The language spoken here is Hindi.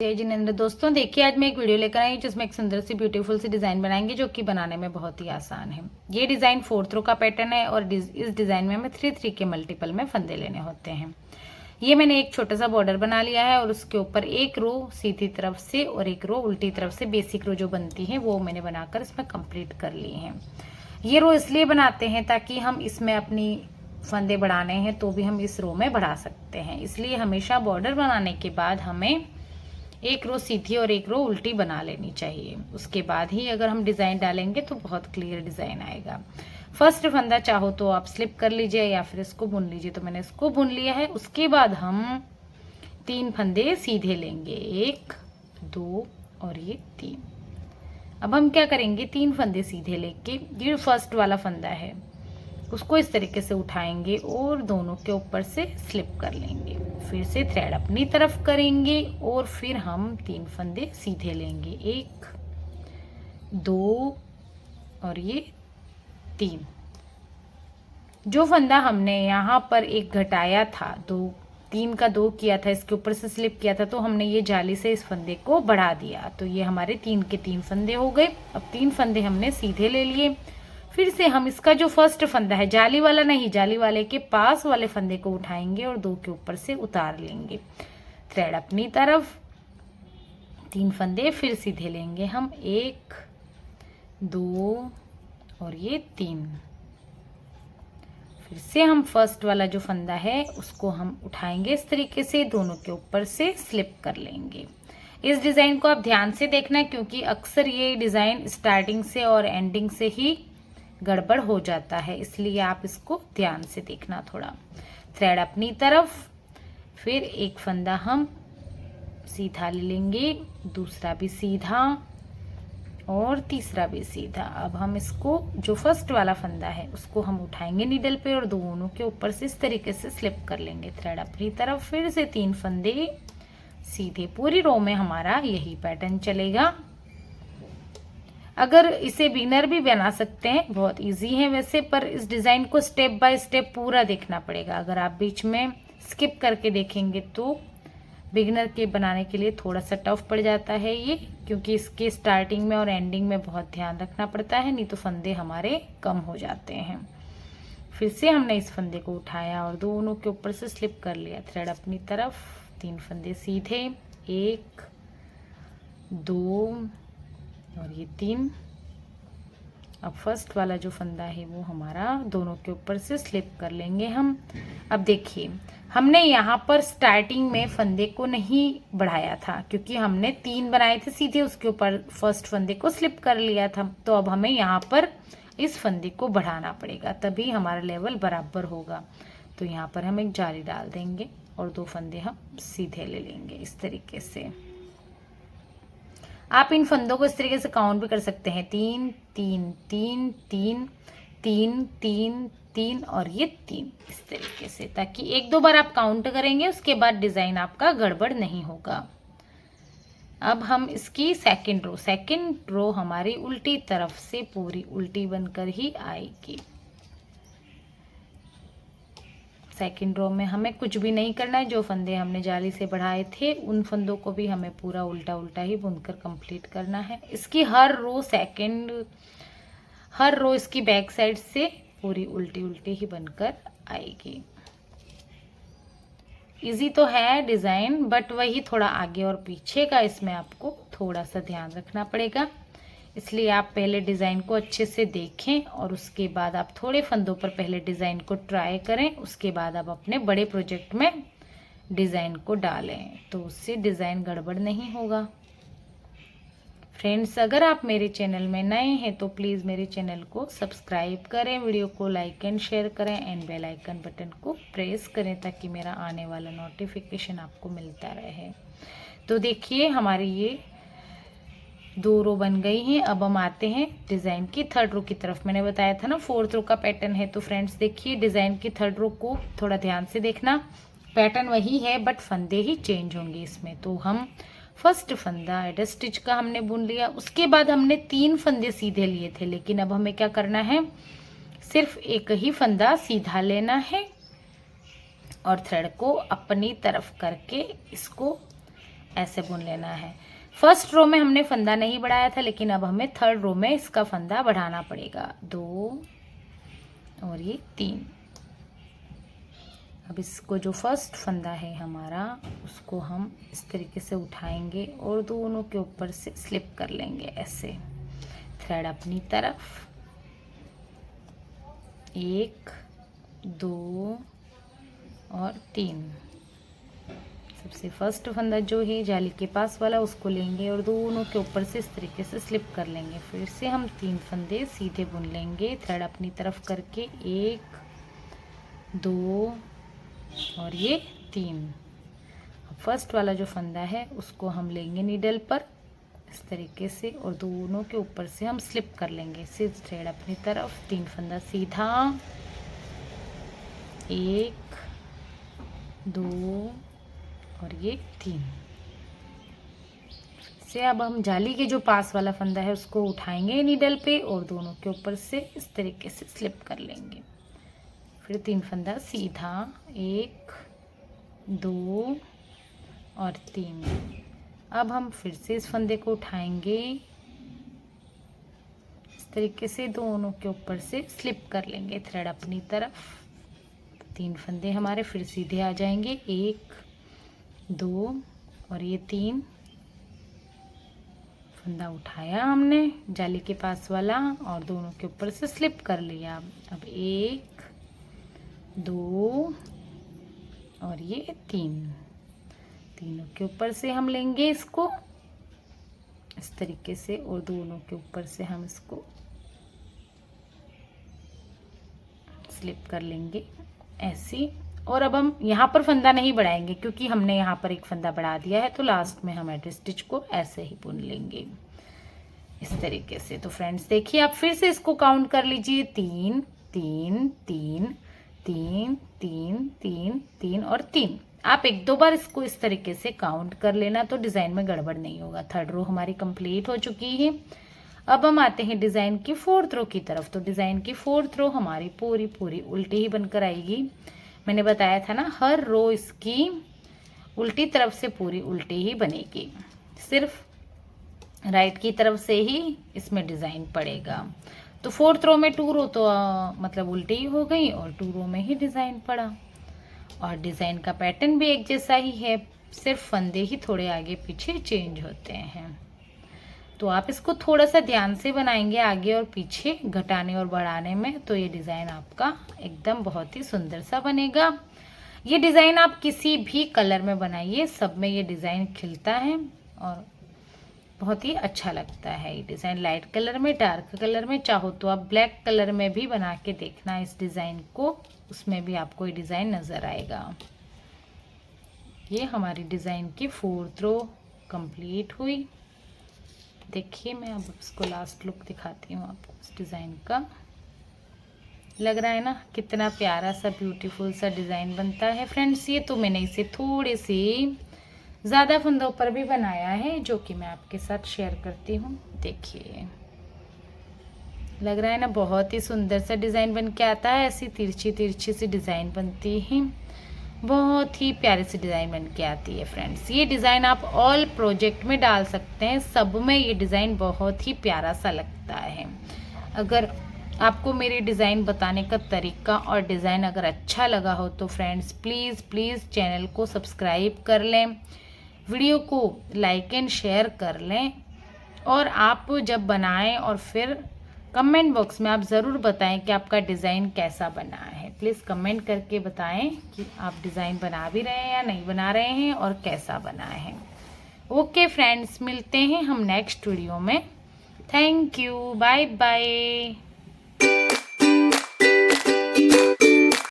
जय जिनेंद्र। दोस्तों देखिए, आज मैं एक वीडियो लेकर आई हूँ जिसमें एक सुंदर सी ब्यूटीफुल सी डिज़ाइन बनाएंगे जो कि बनाने में बहुत ही आसान है। ये डिज़ाइन 4 रो का पैटर्न है और इस डिज़ाइन में हमें 3 के मल्टीपल में फंदे लेने होते हैं। ये मैंने एक छोटा सा बॉर्डर बना लिया है और उसके ऊपर एक रो सीधी तरफ से और एक रो उल्टी तरफ से बेसिक रो जो बनती है वो मैंने बनाकर इसमें कंप्लीट कर ली है। ये रो इसलिए बनाते हैं ताकि हम इसमें अपनी फंदे बढ़ाने हैं तो भी हम इस रो में बढ़ा सकते हैं। इसलिए हमेशा बॉर्डर बनाने के बाद हमें एक रो सीधी और एक रो उल्टी बना लेनी चाहिए। उसके बाद ही अगर हम डिज़ाइन डालेंगे तो बहुत क्लियर डिज़ाइन आएगा। फर्स्ट फंदा चाहो तो आप स्लिप कर लीजिए या फिर इसको बुन लीजिए, तो मैंने इसको बुन लिया है। उसके बाद हम 3 फंदे सीधे लेंगे, 1 2 और ये 3। अब हम क्या करेंगे, 3 फंदे सीधे लेके ये फर्स्ट वाला फंदा है उसको इस तरीके से उठाएंगे और दोनों के ऊपर से स्लिप कर लेंगे। फिर से थ्रेड अपनी तरफ करेंगे और फिर हम 3 फंदे सीधे लेंगे, 1 2 और ये 3। जो फंदा हमने यहाँ पर एक घटाया था, 3 का 2 किया था, इसके ऊपर से स्लिप किया था, तो हमने ये जाली से इस फंदे को बढ़ा दिया, तो ये हमारे 3 के 3 फंदे हो गए। अब 3 फंदे हमने सीधे ले लिए। फिर से हम इसका जो फर्स्ट फंदा है, जाली वाला नहीं, जाली वाले के पास वाले फंदे को उठाएंगे और 2 के ऊपर से उतार लेंगे। थ्रेड अपनी तरफ, 3 फंदे फिर सीधे लेंगे हम, 1 2 और ये 3। फिर से हम फर्स्ट वाला जो फंदा है उसको हम उठाएंगे इस तरीके से, दोनों के ऊपर से स्लिप कर लेंगे। इस डिज़ाइन को आप ध्यान से देखना क्योंकि अक्सर ये डिज़ाइन स्टार्टिंग से और एंडिंग से ही गड़बड़ हो जाता है, इसलिए आप इसको ध्यान से देखना थोड़ा। थ्रेड अपनी तरफ, फिर एक फंदा हम सीधा ले लेंगे, दूसरा भी सीधा और तीसरा भी सीधा। अब हम इसको जो फर्स्ट वाला फंदा है उसको हम उठाएंगे नीडल पे और दोनों के ऊपर से इस तरीके से स्लिप कर लेंगे। थ्रेड अपनी तरफ, फिर से 3 फंदे सीधे। पूरी रो में हमारा यही पैटर्न चलेगा। अगर इसे बिगनर भी बना सकते हैं, बहुत इजी है वैसे, पर इस डिज़ाइन को स्टेप बाय स्टेप पूरा देखना पड़ेगा। अगर आप बीच में स्किप करके देखेंगे तो बिगनर के बनाने के लिए थोड़ा सा टफ पड़ जाता है ये, क्योंकि इसके स्टार्टिंग में और एंडिंग में बहुत ध्यान रखना पड़ता है, नहीं तो फंदे हमारे कम हो जाते हैं। फिर से हमने इस फंदे को उठाया और दोनों के ऊपर से स्लिप कर लिया। थ्रेड अपनी तरफ, 3 फंदे सीधे, 1 2 और ये 3। अब फर्स्ट वाला जो फंदा है वो हमारा दोनों के ऊपर से स्लिप कर लेंगे हम। अब देखिए, हमने यहाँ पर स्टार्टिंग में फंदे को नहीं बढ़ाया था क्योंकि हमने 3 बनाए थे सीधे, उसके ऊपर फर्स्ट फंदे को स्लिप कर लिया था। तो अब हमें यहाँ पर इस फंदे को बढ़ाना पड़ेगा, तभी हमारा लेवल बराबर होगा। तो यहाँ पर हम एक जाली डाल देंगे और 2 फंदे हम सीधे ले लेंगे इस तरीके से। आप इन फंदों को इस तरीके से काउंट भी कर सकते हैं, 3 3 3 3 3 3 3 और ये 3, इस तरीके से, ताकि 1-2 बार आप काउंट करेंगे उसके बाद डिज़ाइन आपका गड़बड़ नहीं होगा। अब हम इसकी सेकंड रो हमारी उल्टी तरफ से पूरी उल्टी बनकर ही आएगी। सेकंड रो में हमें कुछ भी नहीं करना है। जो फंदे हमने जाली से बढ़ाए थे उन फंदों को भी हमें पूरा उल्टा उल्टा ही बुनकर कंप्लीट करना है। इसकी हर रो इसकी बैक साइड से पूरी उल्टी उल्टी ही बनकर आएगी। इजी तो है डिज़ाइन, बट वही थोड़ा आगे और पीछे का इसमें आपको थोड़ा सा ध्यान रखना पड़ेगा। इसलिए आप पहले डिज़ाइन को अच्छे से देखें और उसके बाद आप थोड़े फंदों पर पहले डिज़ाइन को ट्राई करें, उसके बाद आप अपने बड़े प्रोजेक्ट में डिज़ाइन को डालें, तो उससे डिज़ाइन गड़बड़ नहीं होगा। फ्रेंड्स, अगर आप मेरे चैनल में नए हैं तो प्लीज़ मेरे चैनल को सब्सक्राइब करें, वीडियो को लाइक एंड शेयर करें एंड बेल आइकन बटन को प्रेस करें ताकि मेरा आने वाला नोटिफिकेशन आपको मिलता रहे। तो देखिए, हमारी ये 2 रो बन गई हैं। अब हम आते हैं डिज़ाइन की 3rd रो की तरफ। मैंने बताया था ना 4th रो का पैटर्न है, तो फ्रेंड्स देखिए, डिज़ाइन की 3rd रो को थोड़ा ध्यान से देखना। पैटर्न वही है बट फंदे ही चेंज होंगे इसमें। तो हम फर्स्ट फंदा एडजस्ट स्टिच का हमने बुन लिया, उसके बाद हमने 3 फंदे सीधे लिए थे, लेकिन अब हमें क्या करना है, सिर्फ एक ही फंदा सीधा लेना है और थ्रेड को अपनी तरफ करके इसको ऐसे बुन लेना है। फर्स्ट रो में हमने फंदा नहीं बढ़ाया था, लेकिन अब हमें थर्ड रो में इसका फंदा बढ़ाना पड़ेगा। 2 और ये 3। अब इसको जो फर्स्ट फंदा है हमारा, उसको हम इस तरीके से उठाएंगे और दोनों के ऊपर से स्लिप कर लेंगे ऐसे। थ्रेड अपनी तरफ, 1 2 और 3। सबसे फर्स्ट फंदा जो है जाली के पास वाला, उसको लेंगे और दोनों के ऊपर से इस तरीके से स्लिप कर लेंगे। फिर से हम 3 फंदे सीधे बुन लेंगे, थ्रेड अपनी तरफ करके। 1 2 और ये 3। अब फर्स्ट वाला जो फंदा है उसको हम लेंगे नीडल पर इस तरीके से और दोनों के ऊपर से हम स्लिप कर लेंगे। सिर्फ थ्रेड अपनी तरफ, 3 फंदा सीधा। 1 2 और ये 3 से। अब हम जाली के जो पास वाला फंदा है उसको उठाएंगे नीडल पे और दोनों के ऊपर से इस तरीके से स्लिप कर लेंगे। फिर 3 फंदा सीधा, 1 2 और 3। अब हम फिर से इस फंदे को उठाएंगे, इस तरीके से दोनों के ऊपर से स्लिप कर लेंगे, थ्रेड अपनी तरफ। 3 फंदे हमारे फिर सीधे आ जाएंगे, 1 2 और ये 3 फंदा उठाया हमने जाली के पास वाला और दोनों के ऊपर से स्लिप कर लिया। अब 1 2 और ये 3, तीनों के ऊपर से हम लेंगे इसको इस तरीके से और दोनों के ऊपर से हम इसको स्लिप कर लेंगे ऐसे। और अब हम यहाँ पर फंदा नहीं बढ़ाएंगे क्योंकि हमने यहाँ पर एक फंदा बढ़ा दिया है, तो लास्ट में हम एड स्टिच को ऐसे ही बुन लेंगे इस तरीके से। तो फ्रेंड्स देखिए, आप फिर से इसको काउंट कर लीजिए, 3 3 3 3 3 3 3 और 3। आप 1-2 बार इसको इस तरीके से काउंट कर लेना, तो डिज़ाइन में गड़बड़ नहीं होगा। थर्ड रो हमारी कंप्लीट हो चुकी है। अब हम आते हैं डिज़ाइन की 4th रो की तरफ। तो डिज़ाइन की 4th रो हमारी पूरी उल्टी ही बनकर आएगी। मैंने बताया था ना, हर रो इसकी उल्टी तरफ से पूरी उल्टी ही बनेगी, सिर्फ राइट की तरफ से ही इसमें डिज़ाइन पड़ेगा। तो 4th रो में 2 रो तो मतलब उल्टी ही हो गई और 2 रो में ही डिज़ाइन पड़ा। और डिज़ाइन का पैटर्न भी एक जैसा ही है, सिर्फ फंदे ही थोड़े आगे पीछे चेंज होते हैं। तो आप इसको थोड़ा सा ध्यान से बनाएंगे आगे और पीछे घटाने और बढ़ाने में, तो ये डिज़ाइन आपका एकदम बहुत ही सुंदर सा बनेगा। ये डिज़ाइन आप किसी भी कलर में बनाइए, सब में ये डिज़ाइन खिलता है और बहुत ही अच्छा लगता है। ये डिज़ाइन लाइट कलर में, डार्क कलर में, चाहो तो आप ब्लैक कलर में भी बना के देखना इस डिज़ाइन को, उसमें भी आपको ये डिज़ाइन नज़र आएगा। ये हमारी डिज़ाइन की 4th रो कंप्लीट हुई। देखिए, मैं अब इसको लास्ट लुक दिखाती हूँ आपको इस डिज़ाइन का। लग रहा है ना कितना प्यारा सा ब्यूटीफुल सा डिज़ाइन बनता है फ्रेंड्स। ये तो मैंने इसे थोड़े से ज़्यादा फंदों पर भी बनाया है, जो कि मैं आपके साथ शेयर करती हूँ। देखिए, लग रहा है ना बहुत ही सुंदर सा डिज़ाइन बन के आता है। ऐसी तिरछी सी डिज़ाइन बनती है, बहुत ही प्यारी सी डिज़ाइन बन के आती है फ्रेंड्स। ये डिज़ाइन आप ऑल प्रोजेक्ट में डाल सकते हैं, सब में ये डिज़ाइन बहुत ही प्यारा सा लगता है। अगर आपको मेरी डिज़ाइन बताने का तरीका और डिज़ाइन अगर अच्छा लगा हो तो फ्रेंड्स प्लीज़ चैनल को सब्सक्राइब कर लें, वीडियो को लाइक एंड शेयर कर लें। और आप जब बनाएं और फिर कमेंट बॉक्स में आप ज़रूर बताएं कि आपका डिज़ाइन कैसा बना है। प्लीज़ कमेंट करके बताएं कि आप डिज़ाइन बना भी रहे हैं या नहीं बना रहे हैं और कैसा बना है। ओके फ्रेंड्स, मिलते हैं हम नेक्स्ट वीडियो में। Thank you, bye bye.